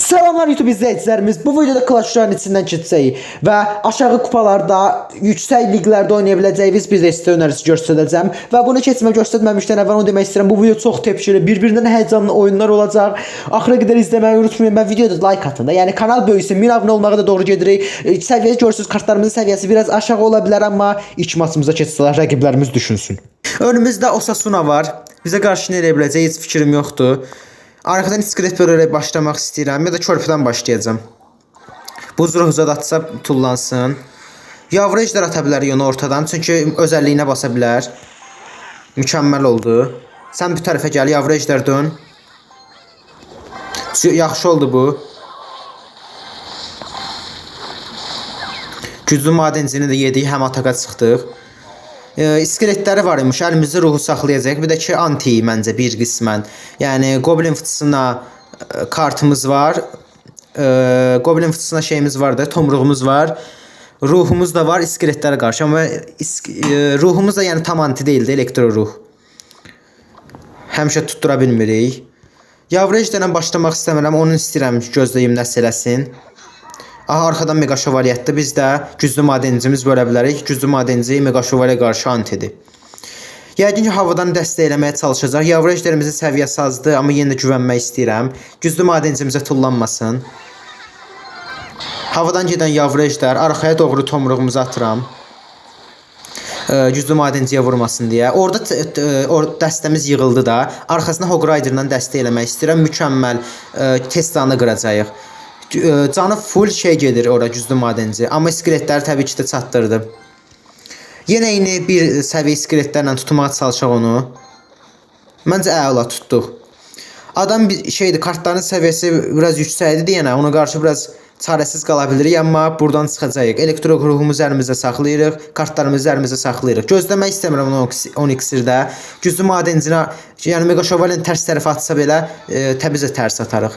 Selamlar YouTube izləyicilərimiz. Bu videoda Clash Royale içindən keçəcəyik və aşağı kupalarda, yüksək liqlərdə oynaya biləcəyiniz bir dəstə önərisi göstərəcəm və bunu göstərməmişdən əvvəl onu demək istəyirəm. Bu video çox tepkili, bir-birindən həyecanlı oyunlar olacaq. Axıra qədər izləməyi unutmayın və videoda like atın da. Yəni kanal böyüsün, 1000 abunə olmağa da doğru gedirik. Səviyyə görürsüz, kartlarımızın səviyyəsi biraz aşağı ola bilər, amma ilk maçımıza keçsələr rəqiblərimiz düşünsün. Önümüzdə Osasuna var. Bizə qarşı nə edə biləcək heç fikrim yoxdur. Arkadan iskelet bölərək başlamaq istəyirəm ya da körpüdən başlayacağım. Buz ruhu atsa tullansın. Yavru ejder ata bilərik onu ortadan, çünki özəlliyinə basa bilər. Mükəmməl oldu. Sən bu tərəfə gəl, yavru ejder dön. Yaxşı oldu bu. Güclü madencini də yedik, həm ataqa çıxdıq. İskeletləri var imiş, əlimizdə ruhu saxlayacaq. Bir də ki anti məncə bir qismən. Yəni Goblin fıçısına kartımız var. Goblin fıçısına şeyimiz var da, tomruğumuz var. Ruhumuz da var iskeletlərə qarşı, amma ruhumuz da yəni tam anti deyildi, elektro ruh. Həmişə tuttura bilmirik. Yavru ejderlə başlamaq istəmirəm, onun istəyirəm gözləyim nəsə eləsin. Aha, arxadan mega şövalyətdir. Biz də güclü madencimiz bölə bilərik. Güclü madenci mega şövalyə qarşı antidir. Yəqin ki havadan dəstək eləməyə çalışacaq. Yavru ejderimizin səviyyəsi azdır, amma yenə də güvənmək istəyirəm. Güclü madencimizə tullanmasın. Havadan gedən yavru ejder, arxaya doğru tomruğumuzu atıram. Güclü madenciyə vurmasın deyə. Orada dəstəmiz yığıldı da. Arxasına Hog Rider'dan dəstək eləmək istəyirəm. Mükəmməl Tesla'nı qıracağıq. Canı full şey gedir ora güclü madenci, amma iskeletləri təbii ki də çatdırdı. Yenə eyni bir səviyyə iskeletlərlə tutmağa çalışaq onu. Məncə əla tutduq. Adam şeydir, kartların səviyyəsi biraz yüksəkdir yenə, ona qarşı biraz çarəsiz qala bilirik, amma buradan çıxacağıq. Elektro ruhumuzu əlimizdə saxlayırıq, kartlarımızı əlimizdə saxlayırıq. Gözləmək istəmirəm 10 iksirdə. Güclü madencinə, yəni mega şövalyəni tərs tərəfə atsa belə təbizə tərs atarıq.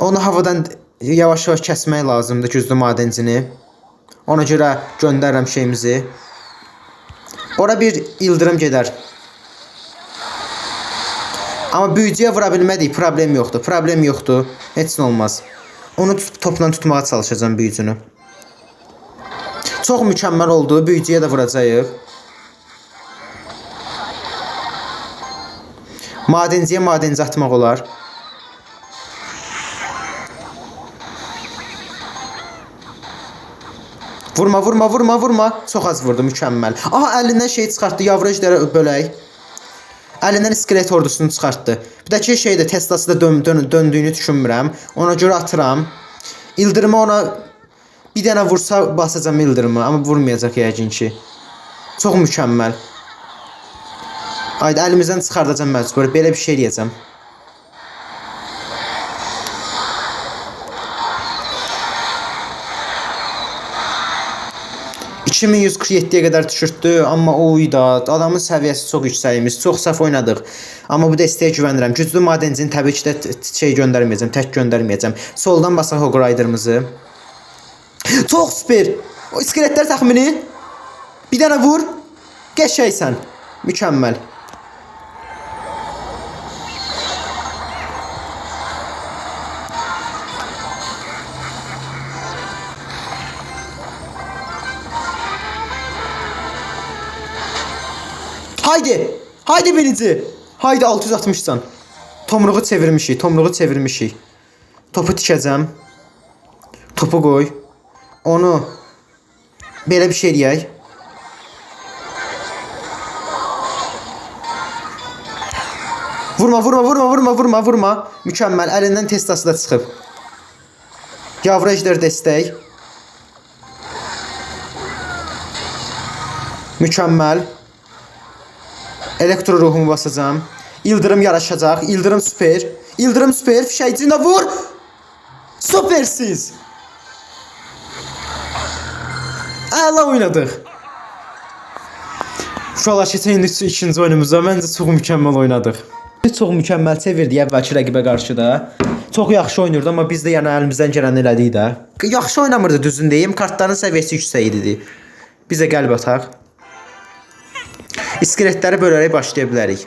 Onu havadan yavaş-yavaş kəsmək lazımdır güclü madencini. Ona görə göndərirəm şeyimizi. Ora bir ildırım gedər. Amma büyücüyə vura bilmədik, problem yoxdur. Problem yoxdur. Heç nə olmaz. Onu topla tutmağa çalışacağım büyücünü. Çox mükəmməl oldu. Büyücüyə də vuracağıq. Madenciyə madenci atmaq olar. Vurma. Çox az vurdu, mükəmməl. Aha, əlindən şey çıxartdı, yavru ejderi bölək. Əlindən iskelet ordusunu çıxartdı. Bir də ki şeydə Teslası da döndüyünü düşünmürəm. Ona görə atıram. İldırımı ona bir dənə vursa basacağım ildırımı, amma vurmayacaq yəqin ki. Çox mükəmməl. Haydi əlimizdən çıxardacağım məcbur. Belə bir şey eləyəcəm. $2147'ye qədər düşürtdü, amma oyda adamın səviyyəsi çox yüksəkmiş, çox səhv oynadıq. Amma bu dəstəyə güvənirəm. Güclü madencini təbii ki də şey göndərməyəcəm, tək göndərməyəcəm. Soldan basaq Hog Rider'ımızı. Çox süper. O iskeletlər təxmini. Bir dənə vur. Qəşəysən. Mükəmməl. Haydi birinci. Haydi 660'dan. Tomruğu çevirmişik. Topu tikəcəm. Topu qoy. Onu belə bir şey eləyək. Vurma. Mükəmməl. Əlindən Teslası da çıxıb. Yavru ejder dəstək. Mükəmməl. Elektro ruhumu basacağım. İldırım yaraşacaq. İldırım süper. Fişəkçinə vur. Süpersiz. Əla oynadıq. Uşaqlar keçən ikinci oyunumuzda məncə çox mükəmməl oynadıq. Çox mükəmməl çevirdik əvvəlki rəqibə qarşı da. Çox yaxşı oynayırdı, amma biz də yəni əlimizdən gələni elədik də. Yaxşı oynamırdı, düzün deyim. Kartların səviyyəsi yüksək idi. Bizə qəlb ataq. İskeletləri bölərək başlaya bilərik.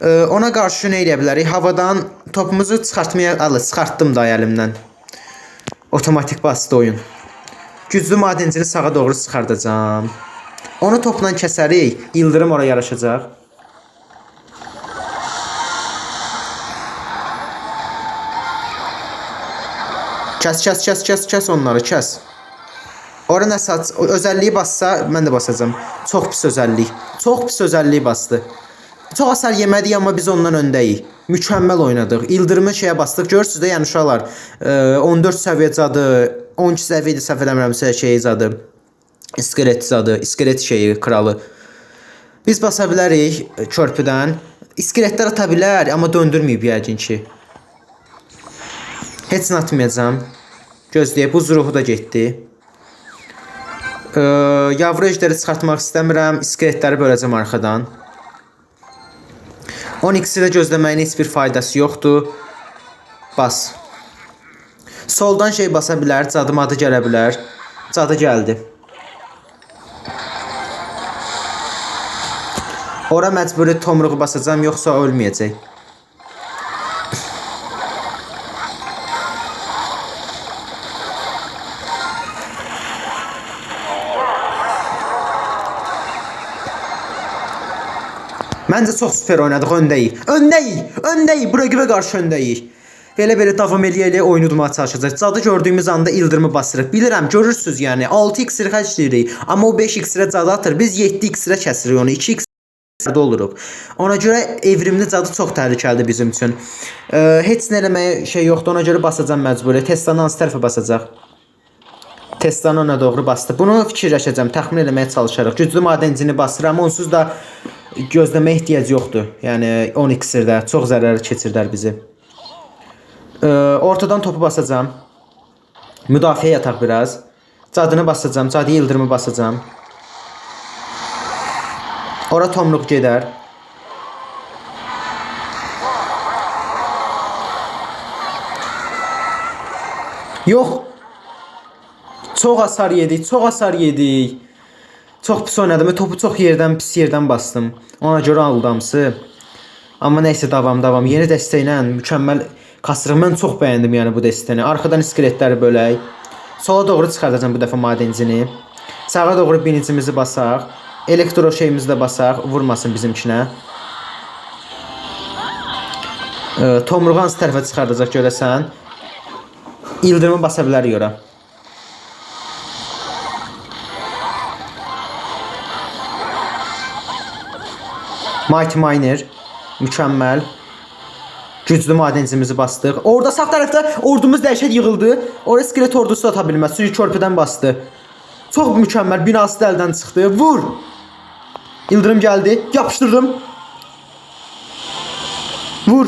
Ona qarşı nə edə bilərik? Havadan topumuzu çıxartdım da əlimdən. Otomatik bastı oyun. Güclü madencini sağa doğru çıxardacağam. Onu topla kəsərik. İldırım oraya yaraşacaq. Kəs onları, kəs. Ora nəsə özəlliyi bassa, mən də basacağam. Çox pis özəllik. Çox pis özəlliyi bastı. Çox hasar yemədik, amma biz ondan öndəyik. Mükəmməl oynadıq. İldırımı şeyə bastıq. Görürsünüz də, yəni uşaqlar, 14 səviyyə cadı, 12 səviyyə səhv eləmirəmsə şeyi cadı. İskelet şeyi, kralı. Biz basa bilərik körpüdən. İskeletlər ata bilər, amma döndürməyib yəqin ki. Heç nə atmayacağam. Gözləyib, buz ruhu da getdi. Yavru ejderi çıxartmaq istəmirəm. İskeletləri böləcəm arxadan. 10x-i gözləməyin heç bir faydası yoxdur. Bas. Soldan şey basa bilər, cadım adı gələ bilər. Cadı gəldi. Ora məcburi tomruğu basacağam, yoxsa ölməyəcək. Məncə çox süper oynadıq, öndəyik, rəqibə qarşı öndəyik. Belə davam eləyə oyunu udmağa çalışacaq. Cadı gördüyümüz anda ildırımı basırıq. Bilirəm, görürsünüz yəni, 6x xərcləyirik, amma o 5x cadı atır. Biz 7x kəsirik onu, 2x oluruq. Ona görə evrimli cadı çox təhlükəlidir bizim üçün. Heç nə eləməyə şey yoxdur, ona görə basacağam məcburi. Testanı hansı tərəfə basacaq? Testanı ona doğru bastı. Bunu fikirləşəcəm, təxmin eləməyə çalışarıq. Güclü madencini basıram, onsuz da gözləmə ehtiyac yoxdur. Yəni 10x-də çox zərər keçirdər bizi. Ortadan topu basacağam. Müdafiə yataq biraz. Cadını basacağam, cadı yıldırımı basacağam. Ora tomruq gedər. Yox. Çox hasar yedik. Çox pis oynadım. Topu çox pis yerdən bastım. Ona görə aldamsı. Amma nəysə davam. Yeni dəstəklə mükəmməl kasırıq. Mən çox bəyəndim yəni bu dəstəni. Arxadan iskeletləri bölək. Sola doğru çıxardacağam bu dəfə madencini. Sağa doğru binicimizi basaq. Elektro şeyimizi də basaq. Vurmasın bizimkinə. Tomruğu hansı tərəfə çıxardacaq görəsən. İldırımı basa bilər yora. Mighty Miner. Mükəmməl. Güclü madencimizi bastıq. Orada sağ tərəfdə ordumuz dəhşət yığıldı. Orada iskelet ordusu ata bilməz. Çünki körpüdən bastı. Çox mükəmməl. Binası da əldən çıxdı. Vur. İldırım gəldi. Yapışdırdım. Vur.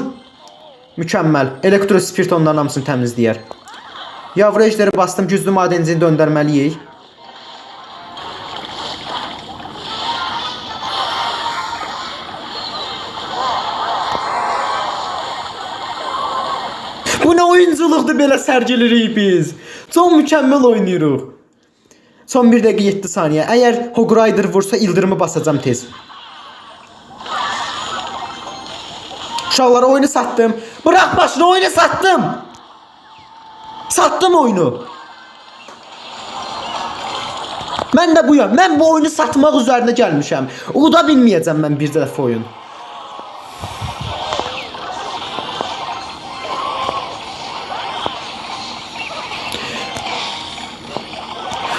Mükəmməl. Elektrospirt onların hamısını təmizləyər. Yavru ejderi bastım. Güclü madencini döndərməliyik. Bu nə oyunculuqdur belə sərgilirik biz. Çox mükəmməl oynayırıq. Son 1 dəqiqə 7 saniyə. Əgər Hog Rider vursa ildırımı basacağam tez. Uşaqlara oyunu satdım. Bırak başını, oyunu satdım. Sattım oyunu. Mən də buyam. Mən bu oyunu satmaq üzərinə gəlmişəm. Uda bilməyəcəm mən bir dəfə oyun.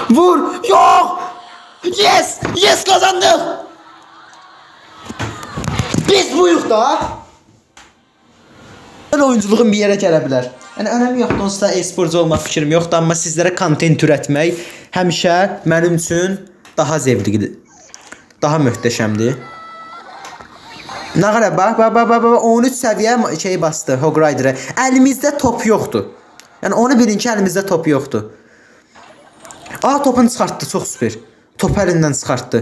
Vur! Yok! Yes! Yes kazandık! Biz buyuq da! Oyunculuğum bir yerə gələ bilər. Yəni önəmi yoxdur, onsuz da e-sporcu olmaq fikrim yoxdur, amma sizlərə kontent ürətmək həmişə mənim üçün daha zevklidir. Daha möhtəşəmdir. Nə qədər bax, 13 səviyyə şey bastı Hog Rider'ə. Əlimizdə top yoxdur. Yəni onu bilin ki, əlimizdə top yoxdur. Topunu çıxartdı, çox süper. Top əlindən çıxartdı.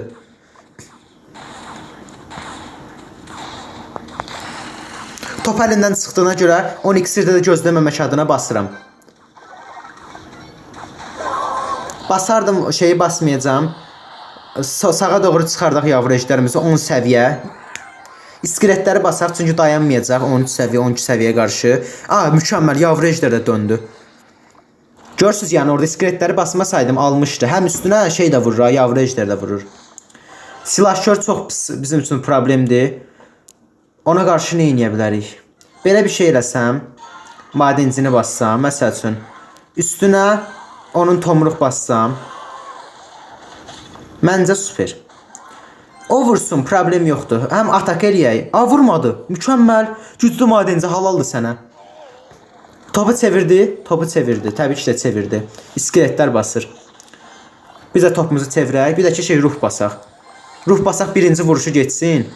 Top əlindən çıxdığına görə 10x-də də gözləməmək adına basıram. Basardım, şeyi basmayacağım. Sağa doğru çıxardaq yavru ejdərimizi 10 səviyyə. İskeletləri basaq çünki dayanmayacaq 13 səviyyə 12 səviyyəyə qarşı. Mükəmməl yavru ejder də döndü. Görürsüz yəni orada iskeletləri basmasaydım almışdı. Həm üstünə şey də vurur, yavru ejder də vurur. Silahşör çox pis bizim üçün problemdir. Ona qarşı nə edə bilərik? Belə bir şey eləsəm, madencini bassam, məsəl üçün üstünə onun tomruq bassam, məncə super. O vursun, problem yoxdur. Həm atak eləyək. Vurmadı. Mükəmməl. Güclü madenci halaldır sənə. Topu çevirdi. Topu çevirdi. Təbii ki də çevirdi. İskeletlər basır. Biz də topumuzu çevirək. Bir də ki ruh basaq. Ruh basaq birinci vuruşu geçsin.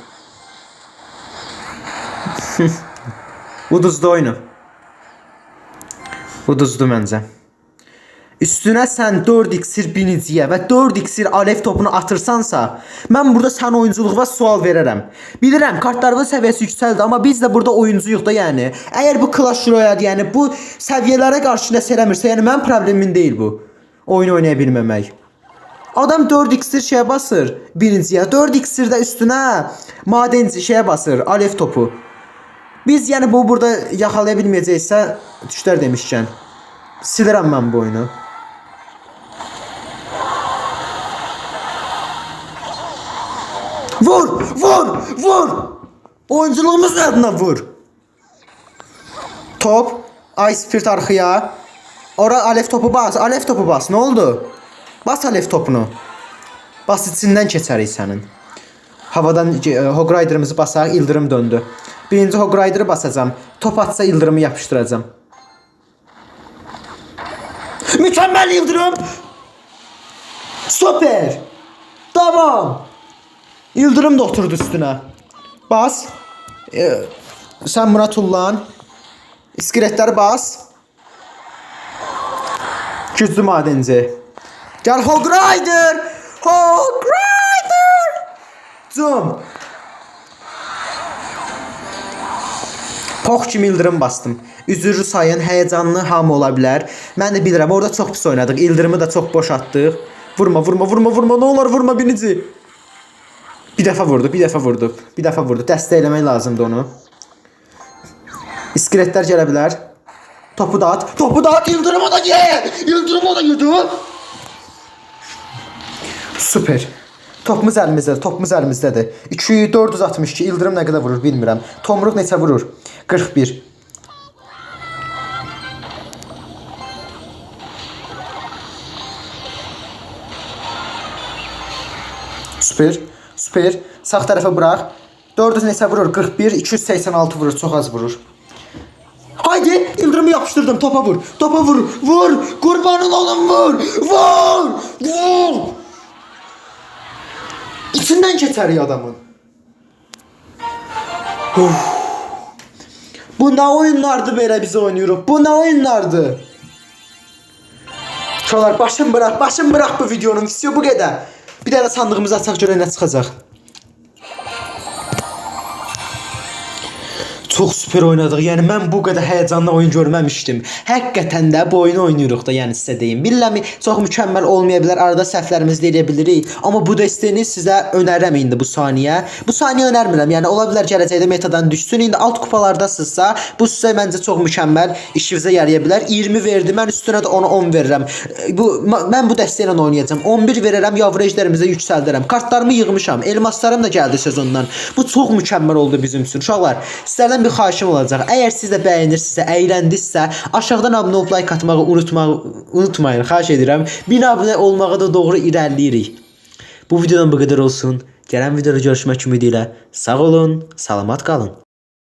Uduzdu oyunu. Uduzdu məncə. Üstünə sən 4 iksir biniciyə və 4 iksir alev topunu atırsansa, mən burada sən oyunculuğa sual verərəm. Bilirəm, kartlarının səviyyəsi yüksəldi, amma biz də burada oyuncuyuq da, yəni. Əgər bu Clash Royale, yəni bu səviyyələrə qarşı nəsə eləmirsə, yəni mənim problemim deyil bu. Oyun oynaya bilməmək. Adam 4 iksir şeyə basır, birinciyə. 4 iksir də üstünə madenci şeyə basır, alev topu. Biz yəni bu burada yaxalaya bilməyəcəksə, düşlər demişkən, silirəm mən bu oyunu. Vur! Vur! Vur! Oyunculuğumuz adına vur. Top. Ice Spirit arxaya. Ora alev topu bas. Alev topu bas. Ne oldu? Bas alev topunu. Bas içindən keçərik sənin. Havadan Hog Rider'ımızı basaq. İldırım döndü. Birinci Hog Rider'ı basacağım. Top atsa İldırımı yapıştıracağım. Mükemmel İldırım. Süper. Tamam. İldırım da oturdu üstüne. Bas. Sen buna tullan. İskeletleri bas. Güçlü madenci. Gel Hog Rider. Hog Rider. Zoom. Pox kimi İldırım bastım. Üzürü sayın, heyecanlı hamı ola bilər. Mən də bilirəm, orada çox pis oynadıq. İldırımı da çox boş atdıq. Vurma, vurma, vurma, vurma. Ne olur vurma binici. Bir dəfə vurdu, bir dəfə vurdu. Bir dəfə vurdu. Dəstək eləmək lazımdı onu. İskeletlər gələ bilər. Topu da at. Topu da at. İldırımı da ye. İldırımı da yedi. Süper. Topumuz əlimizdədir. Topumuz əlimizdədir. 462. İldırım nə qədər vurur bilmirəm. Tomruq neçə vurur? 41. Süper. Süper. Sağ tərəfə bırax. 400 neçə vurur? 41. 286 vurur. Çox az vurur. Haydi. İldırımı yapıştırdım. Topa vur. Topa vur. Vur. Kurbanın olun vur. Vur. Vur. İçindən keçərik adamın. Bu nə oyunlardı belə biz oynayırıq? Bu nə oyunlardı? Uşaqlar başım bırak bu videonun. İstiyor bu qədər. Bir dənə sandığımızı açaq görək nə çıxacaq. Çox süper oynadıq. Yəni mən bu qədər həyəcanlı oyun görməmişdim. Həqiqətən də bu oyunu oynayırıq da, yəni sizə deyim. Bilirəm, çox mükəmməl olmaya bilər. Arada səhvlərimizi də edə bilirik. Amma bu dəstəyini sizə önərirəm indi bu saniyə. Bu saniyə önərmirəm. Yəni ola bilər gələcəkdə metadan düşsün. İndi alt kupalardasınızsa, bu sizə məncə çox mükəmməl işinizə yaraya bilər. 20 verdi. Mən üstünə də ona 10 verirəm. Mən bu dəstəylə oynayacağam. 11 verərəm, yavru ejderimizi yüksəldirəm. Kartlarımı yığmışam. Elmaslarım da gəldi sezondan. Bu çox mükəmməl oldu bizim üçün. Uşaqlar, sizlərdən bir xahişim olacaq. Əgər siz də bəyənirsinizsə, əyləndisə, aşağıdan abunə olub like atmağı unutmayın. Xahiş edirəm. 1000 abunə olmağa da doğru irəliləyirik. Bu videodan bu qədər olsun. Gələn videoda görüşmək ümidi ilə sağ olun, salamat qalın.